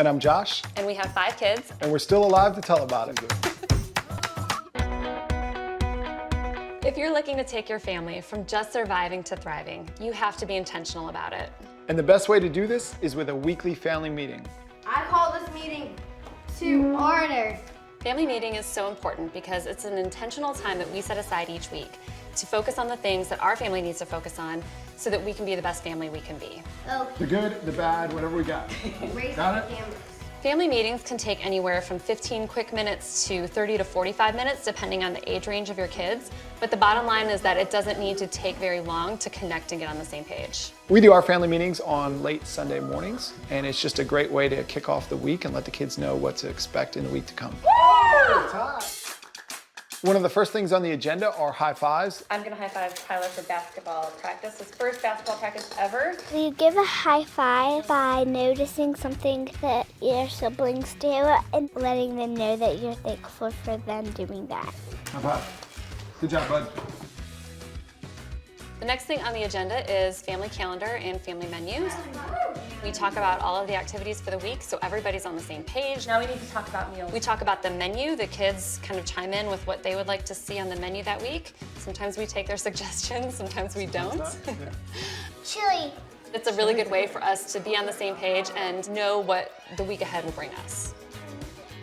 And I'm Josh. And we have 5 kids. And we're still alive to tell about it. If you're looking to take your family from just surviving to thriving, you have to be intentional about it. And the best way to do this is with a weekly family meeting. I call this meeting to order. Family meeting is so important because it's an intentional time that we set aside each week to focus on the things that our family needs to focus on so that we can be the best family we can be. The good, the bad, whatever we got. Got it? Family meetings can take anywhere from 15 quick minutes to 30 to 45 minutes, depending on the age range of your kids. But the bottom line is that it doesn't need to take very long to connect and get on the same page. We do our family meetings on late Sunday mornings, and it's just a great way to kick off the week and let the kids know what to expect in the week to come. One of the first things on the agenda are high fives. I'm gonna high five Tyler for basketball practice, his first basketball practice ever. You give a high five by noticing something that your siblings do and letting them know that you're thankful for them doing that. High five. Good job, bud. The next thing on the agenda is family calendar and family menus. We talk about all of the activities for the week so everybody's on the same page. Now we need to talk about meals. We talk about the menu. The kids kind of chime in with what they would like to see on the menu that week. Sometimes we take their suggestions, sometimes we don't. Chili. It's a really good way for us to be on the same page and know what the week ahead will bring us.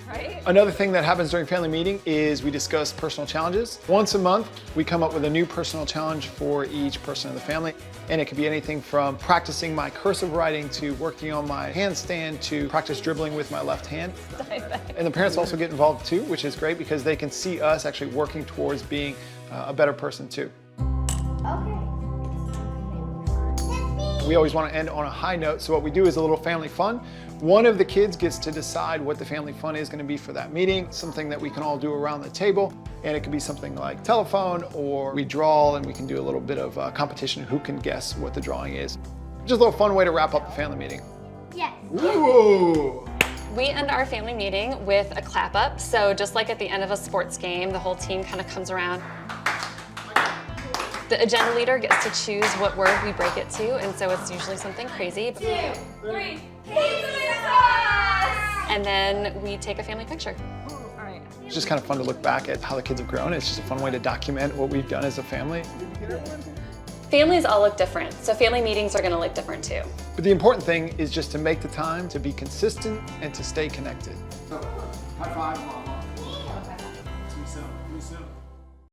Right? Another thing that happens during family meeting is we discuss personal challenges. Once a month, we come up with a new personal challenge for each person in the family. And it could be anything from practicing my cursive writing to working on my handstand to practice dribbling with my left hand. And the parents also get involved too, which is great because they can see us actually working towards being a better person too. We always want to end on a high note, so what we do is a little family fun. One of the kids gets to decide what the family fun is going to be for that meeting, something that we can all do around the table, and it could be something like telephone, or we draw and we can do a little bit of competition who can guess what the drawing is. Just a little fun way to wrap up the family meeting. Yes. Ooh. We end our family meeting with a clap up, so just like at the end of a sports game, the whole team kind of comes around. The agenda leader gets to choose what word we break it to, and so it's usually something crazy. 2, 3, pizza! And then we take a family picture. It's just kind of fun to look back at how the kids have grown. It's just a fun way to document what we've done as a family. Families all look different, so family meetings are gonna look different too. But the important thing is just to make the time to be consistent and to stay connected. So, high five.